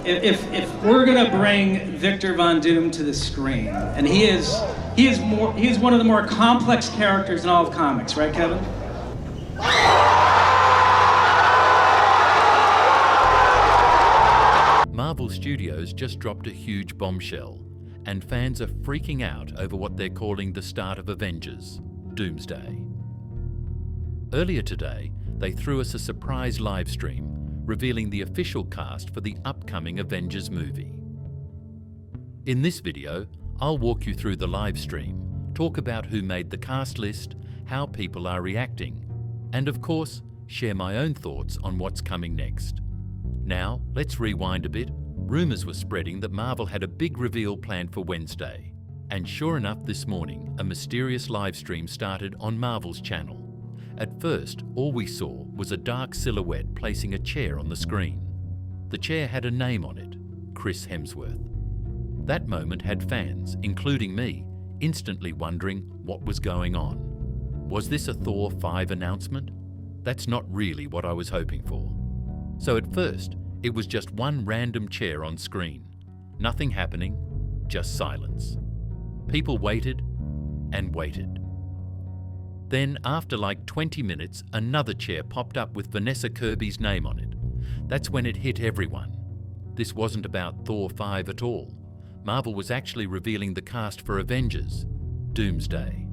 if we're gonna bring Victor Von Doom to the screen, and he is one of the more complex characters in all of comics, right, Kevin? Marvel Studios just dropped a huge bombshell, and fans are freaking out over what they're calling the start of Avengers Doomsday. Earlier today, they threw us a surprise live stream revealing the official cast for the upcoming Avengers movie. In this video, I'll walk you through the live stream, talk about who made the cast list, how people are reacting, and of course, share my own thoughts on what's coming next. Now, let's rewind a bit. Rumours were spreading that Marvel had a big reveal planned for Wednesday. And sure enough, this morning, a mysterious live stream started on Marvel's channel. At first, all we saw was a dark silhouette placing a chair on the screen. The chair had a name on it, Chris Hemsworth. That moment had fans, including me, instantly wondering what was going on. Was this a Thor 5 announcement? That's not really what I was hoping for. So at first, it was just one random chair on screen. Nothing happening, just silence. People waited and waited. Then, after like 20 minutes, another chair popped up with Vanessa Kirby's name on it. That's when it hit everyone. This wasn't about Thor 5 at all. Marvel was actually revealing the cast for Avengers Doomsday.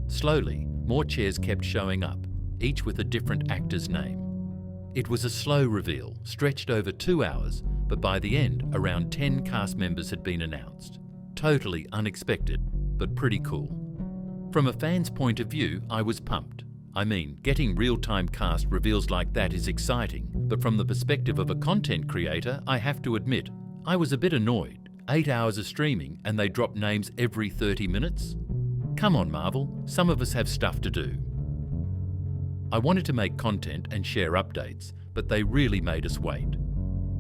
Slowly, more chairs kept showing up, each with a different actor's name. It was a slow reveal, stretched over 2 hours, but by the end, around 10 cast members had been announced. Totally unexpected, but pretty cool. From a fan's point of view, I was pumped. I mean, getting real-time cast reveals like that is exciting, but from the perspective of a content creator, I have to admit, I was a bit annoyed. 8 hours of streaming and they drop names every 30 minutes? Come on, Marvel, some of us have stuff to do. I wanted to make content and share updates, but they really made us wait.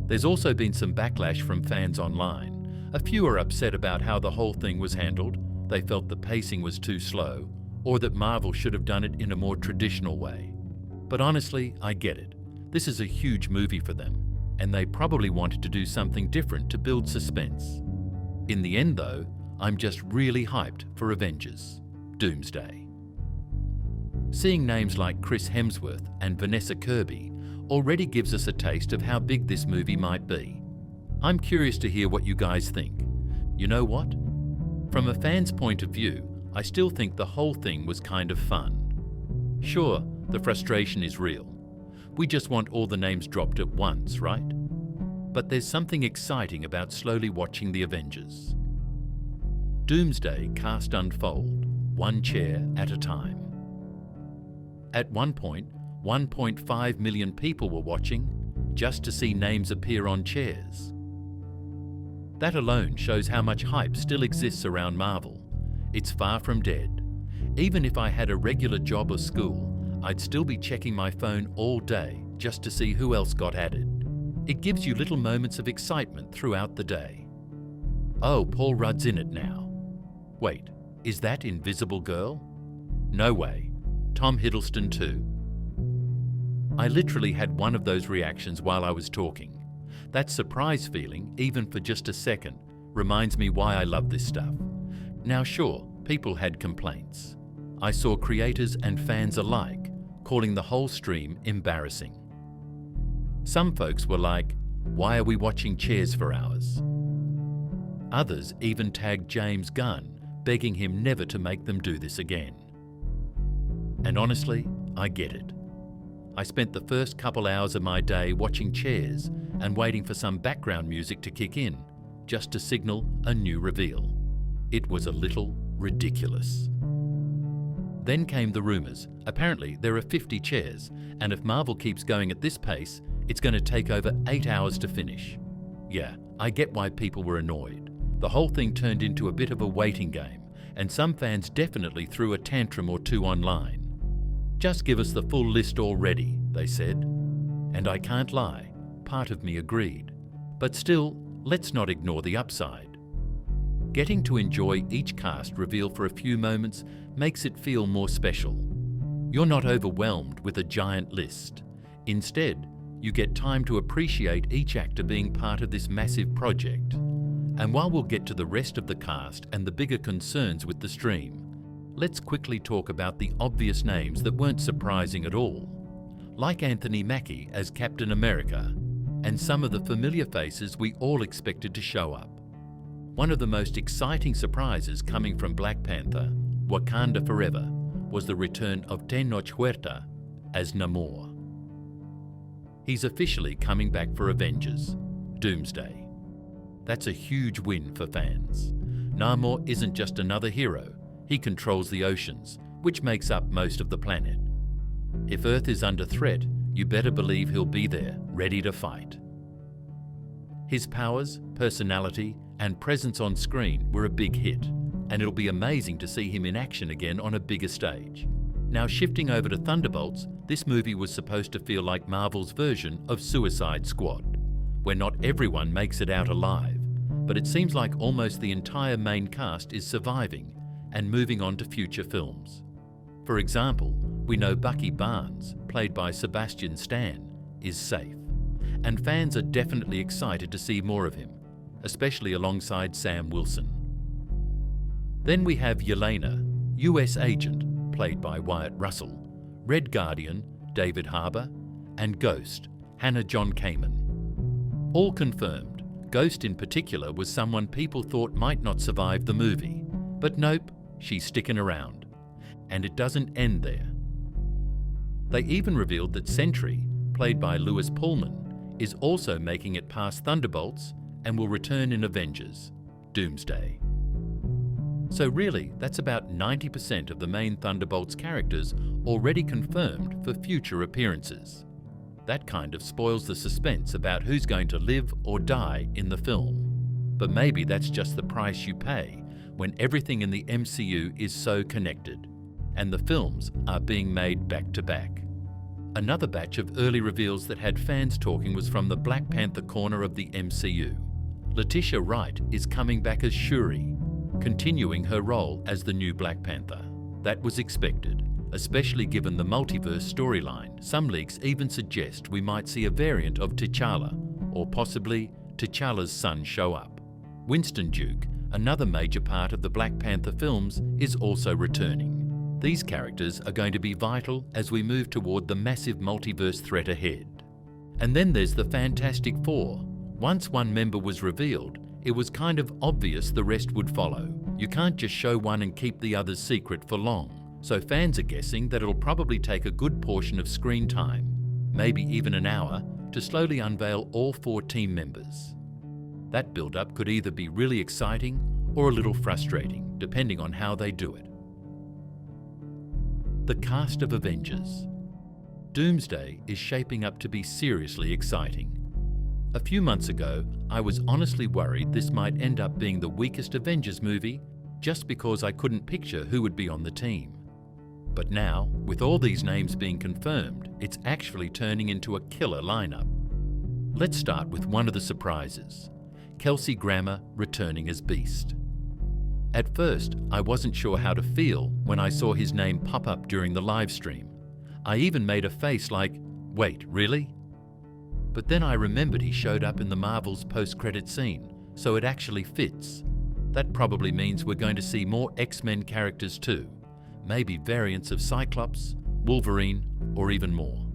There's also been some backlash from fans online. A few are upset about how the whole thing was handled. They felt the pacing was too slow, or that Marvel should have done it in a more traditional way. But honestly, I get it. This is a huge movie for them, and they probably wanted to do something different to build suspense. In the end though, I'm just really hyped for Avengers Doomsday. Seeing names like Chris Hemsworth and Vanessa Kirby already gives us a taste of how big this movie might be. I'm curious to hear what you guys think. You know what? From a fan's point of view, I still think the whole thing was kind of fun. Sure, the frustration is real. We just want all the names dropped at once, right? But there's something exciting about slowly watching the Avengers. Doomsday cast unfold, one chair at a time. At one point, 1.5 million people were watching just to see names appear on chairs. That alone shows how much hype still exists around Marvel. It's far from dead. Even if I had a regular job or school, I'd still be checking my phone all day just to see who else got added. It gives you little moments of excitement throughout the day. Oh, Paul Rudd's in it now. Wait, is that Invisible Girl? No way. Tom Hiddleston too. I literally had one of those reactions while I was talking. That surprise feeling, even for just a second, reminds me why I love this stuff. Now sure, people had complaints. I saw creators and fans alike calling the whole stream embarrassing. Some folks were like, why are we watching chairs for hours? Others even tagged James Gunn, begging him never to make them do this again. And honestly, I get it. I spent the first couple hours of my day watching chairs and waiting for some background music to kick in, just to signal a new reveal. It was a little ridiculous. Then came the rumours. Apparently there are 50 chairs, and if Marvel keeps going at this pace, it's going to take over 8 hours to finish. Yeah, I get why people were annoyed. The whole thing turned into a bit of a waiting game, and some fans definitely threw a tantrum or two online. Just give us the full list already, they said. And I can't lie, part of me agreed. But still, let's not ignore the upside. Getting to enjoy each cast reveal for a few moments makes it feel more special. You're not overwhelmed with a giant list. Instead, you get time to appreciate each actor being part of this massive project. And while we'll get to the rest of the cast and the bigger concerns with the stream, let's quickly talk about the obvious names that weren't surprising at all, like Anthony Mackie as Captain America, and some of the familiar faces we all expected to show up. One of the most exciting surprises coming from Black Panther, Wakanda Forever, was the return of Tenoch Huerta as Namor. He's officially coming back for Avengers Doomsday. That's a huge win for fans. Namor isn't just another hero, he controls the oceans, which makes up most of the planet. If Earth is under threat, you better believe he'll be there, ready to fight. His powers, personality, and presence on screen were a big hit, and it'll be amazing to see him in action again on a bigger stage. Now shifting over to Thunderbolts, this movie was supposed to feel like Marvel's version of Suicide Squad, where not everyone makes it out alive, but it seems like almost the entire main cast is surviving and moving on to future films. For example, we know Bucky Barnes, played by Sebastian Stan, is safe, and fans are definitely excited to see more of him, especially alongside Sam Wilson. Then we have Yelena, US Agent, played by Wyatt Russell, Red Guardian, David Harbour, and Ghost, Hannah John Kamen. All confirmed. Ghost in particular was someone people thought might not survive the movie, but nope, she's sticking around. And it doesn't end there. They even revealed that Sentry, played by Lewis Pullman, is also making it past Thunderbolts and will return in Avengers Doomsday. So really, that's about 90% of the main Thunderbolts characters already confirmed for future appearances. That kind of spoils the suspense about who's going to live or die in the film. But maybe that's just the price you pay when everything in the MCU is so connected, and the films are being made back to back. Another batch of early reveals that had fans talking was from the Black Panther corner of the MCU. Letitia Wright is coming back as Shuri, continuing her role as the new Black Panther. That was expected, especially given the multiverse storyline. Some leaks even suggest we might see a variant of T'Challa, or possibly T'Challa's son show up. Winston Duke, another major part of the Black Panther films, is also returning. These characters are going to be vital as we move toward the massive multiverse threat ahead. And then there's the Fantastic Four. Once one member was revealed, it was kind of obvious the rest would follow. You can't just show one and keep the others secret for long. So fans are guessing that it'll probably take a good portion of screen time, maybe even an hour, to slowly unveil all 4 team members. That build-up could either be really exciting or a little frustrating, depending on how they do it. The cast of Avengers. Doomsday is shaping up to be seriously exciting. A few months ago, I was honestly worried this might end up being the weakest Avengers movie just because I couldn't picture who would be on the team. But now, with all these names being confirmed, it's actually turning into a killer lineup. Let's start with one of the surprises. Kelsey Grammer returning as Beast. At first, I wasn't sure how to feel when I saw his name pop up during the live stream. I even made a face like, wait, really? But then I remembered he showed up in the Marvel's post-credit scene, so it actually fits. That probably means we're going to see more X-Men characters too, maybe variants of Cyclops, Wolverine, or even more.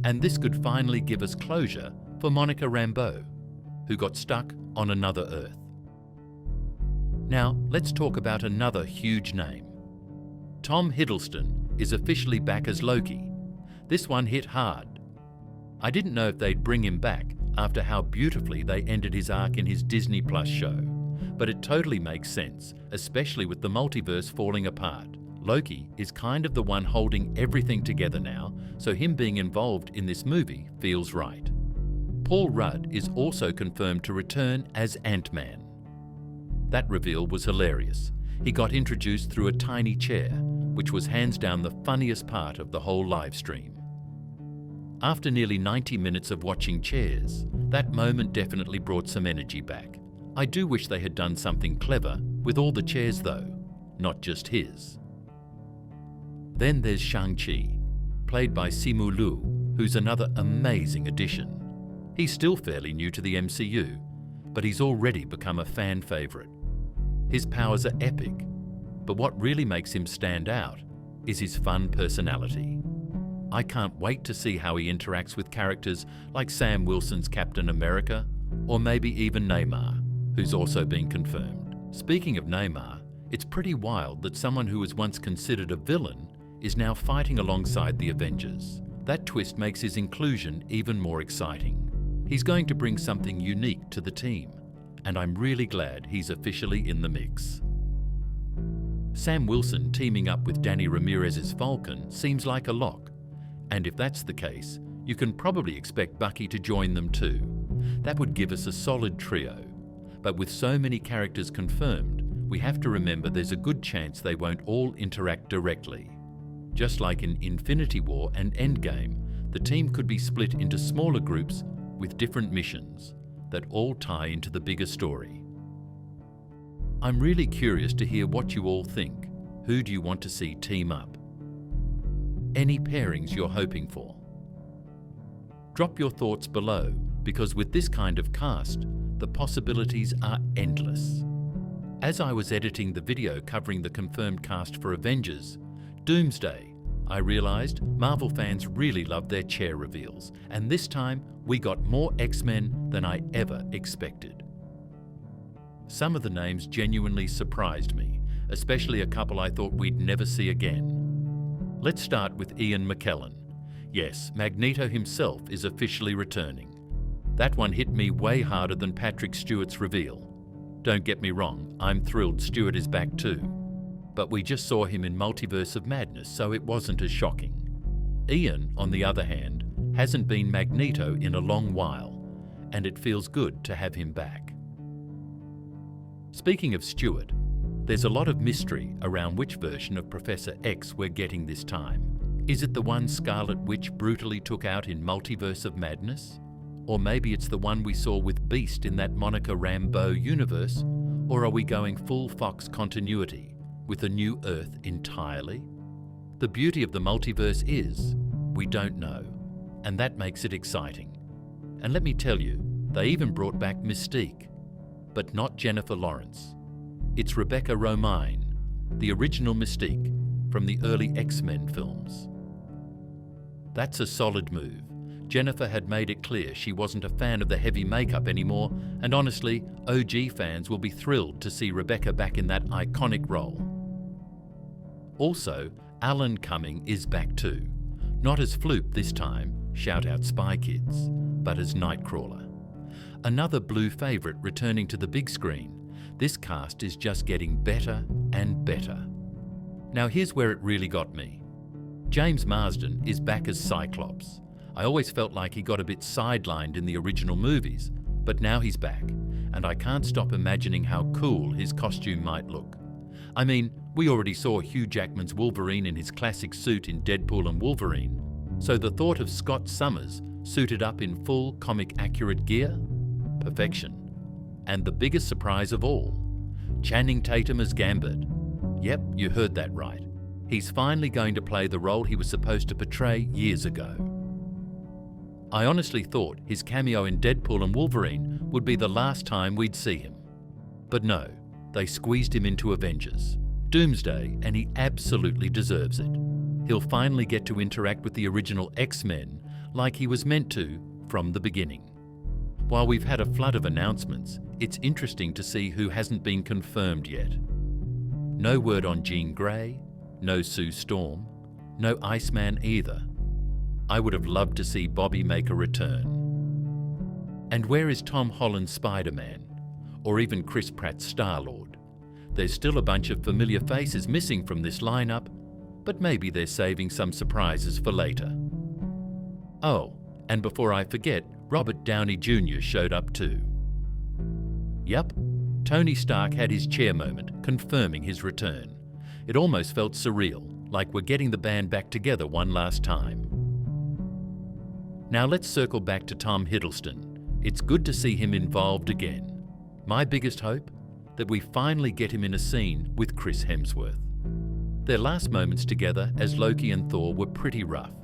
And this could finally give us closure for Monica Rambeau, who got stuck on another Earth. Now, let's talk about another huge name. Tom Hiddleston is officially back as Loki. This one hit hard. I didn't know if they'd bring him back after how beautifully they ended his arc in his Disney Plus show, but it totally makes sense, especially with the multiverse falling apart. Loki is kind of the one holding everything together now, so him being involved in this movie feels right. Paul Rudd is also confirmed to return as Ant-Man. That reveal was hilarious. He got introduced through a tiny chair, which was hands down the funniest part of the whole live stream. After nearly 90 minutes of watching chairs, that moment definitely brought some energy back. I do wish they had done something clever with all the chairs though, not just his. Then there's Shang-Chi, played by Simu Liu, who's another amazing addition. He's still fairly new to the MCU, but he's already become a fan favourite. His powers are epic, but what really makes him stand out is his fun personality. I can't wait to see how he interacts with characters like Sam Wilson's Captain America, or maybe even Neymar, who's also been confirmed. Speaking of Neymar, it's pretty wild that someone who was once considered a villain is now fighting alongside the Avengers. That twist makes his inclusion even more exciting. He's going to bring something unique to the team, and I'm really glad he's officially in the mix. Sam Wilson teaming up with Danny Ramirez's Falcon seems like a lock, and if that's the case, you can probably expect Bucky to join them too. That would give us a solid trio, but with so many characters confirmed, we have to remember there's a good chance they won't all interact directly. Just like in Infinity War and Endgame, the team could be split into smaller groups with different missions that all tie into the bigger story. I'm really curious to hear what you all think. Who do you want to see team up? Any pairings you're hoping for? Drop your thoughts below, because with this kind of cast, the possibilities are endless. As I was editing the video covering the confirmed cast for Avengers Doomsday, I realised Marvel fans really love their chair reveals, and this time we got more X-Men than I ever expected. Some of the names genuinely surprised me, especially a couple I thought we'd never see again. Let's start with Ian McKellen. Yes, Magneto himself is officially returning. That one hit me way harder than Patrick Stewart's reveal. Don't get me wrong, I'm thrilled Stewart is back too. But we just saw him in Multiverse of Madness, so it wasn't as shocking. Ian, on the other hand, hasn't been Magneto in a long while, and it feels good to have him back. Speaking of Stewart, there's a lot of mystery around which version of Professor X we're getting this time. Is it the one Scarlet Witch brutally took out in Multiverse of Madness? Or maybe it's the one we saw with Beast in that Monica Rambeau universe? Or are we going full Fox continuity, with a new Earth entirely? The beauty of the multiverse is, we don't know, and that makes it exciting. And let me tell you, they even brought back Mystique, but not Jennifer Lawrence. It's Rebecca Romijn, the original Mystique from the early X-Men films. That's a solid move. Jennifer had made it clear she wasn't a fan of the heavy makeup anymore, and honestly, OG fans will be thrilled to see Rebecca back in that iconic role. Also, Alan Cumming is back too. Not as Floop this time, shout out Spy Kids, but as Nightcrawler. Another Blue favourite returning to the big screen. This cast is just getting better and better. Now here's where it really got me. James Marsden is back as Cyclops. I always felt like he got a bit sidelined in the original movies, but now he's back, and I can't stop imagining how cool his costume might look. I mean, we already saw Hugh Jackman's Wolverine in his classic suit in Deadpool and Wolverine, so the thought of Scott Summers suited up in full comic-accurate gear? Perfection. And the biggest surprise of all, Channing Tatum as Gambit. Yep, you heard that right. He's finally going to play the role he was supposed to portray years ago. I honestly thought his cameo in Deadpool and Wolverine would be the last time we'd see him. But no, they squeezed him into Avengers Doomsday, and he absolutely deserves it. He'll finally get to interact with the original X-Men like he was meant to from the beginning. While we've had a flood of announcements, it's interesting to see who hasn't been confirmed yet. No word on Jean Grey, no Sue Storm, no Iceman either. I would have loved to see Bobby make a return. And where is Tom Holland's Spider-Man? Or even Chris Pratt's Star-Lord? There's still a bunch of familiar faces missing from this lineup, but maybe they're saving some surprises for later. Oh, and before I forget, Robert Downey Jr. showed up too. Yup, Tony Stark had his chair moment, confirming his return. It almost felt surreal, like we're getting the band back together one last time. Now let's circle back to Tom Hiddleston. It's good to see him involved again. My biggest hope? That we finally get him in a scene with Chris Hemsworth. Their last moments together as Loki and Thor were pretty rough,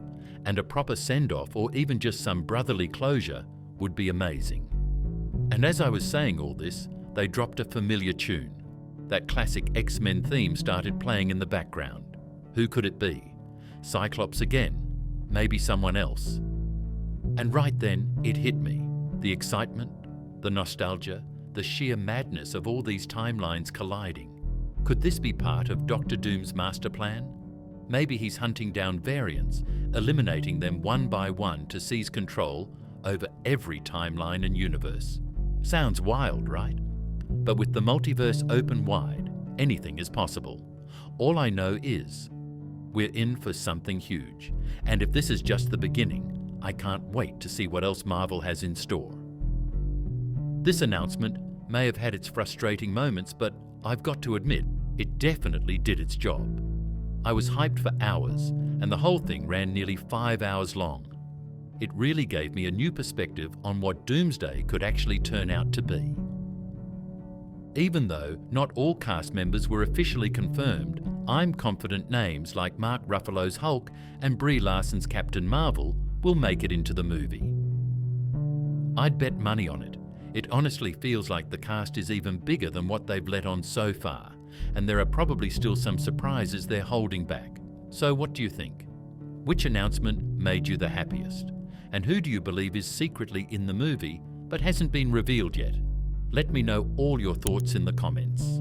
and a proper send-off or even just some brotherly closure would be amazing. And as I was saying all this, they dropped a familiar tune. That classic X-Men theme started playing in the background. Who could it be? Cyclops again? Maybe someone else? And right then, it hit me. The excitement, the nostalgia, the sheer madness of all these timelines colliding. Could this be part of Doctor Doom's master plan? Maybe he's hunting down variants, eliminating them one by one to seize control over every timeline and universe. Sounds wild, right? But with the multiverse open wide, anything is possible. All I know is, we're in for something huge. And if this is just the beginning, I can't wait to see what else Marvel has in store. This announcement may have had its frustrating moments, but I've got to admit, it definitely did its job. I was hyped for hours, and the whole thing ran nearly 5 hours long. It really gave me a new perspective on what Doomsday could actually turn out to be. Even though not all cast members were officially confirmed, I'm confident names like Mark Ruffalo's Hulk and Brie Larson's Captain Marvel will make it into the movie. I'd bet money on it. It honestly feels like the cast is even bigger than what they've let on so far, and there are probably still some surprises they're holding back. So what do you think? Which announcement made you the happiest? And who do you believe is secretly in the movie but hasn't been revealed yet? Let me know all your thoughts in the comments.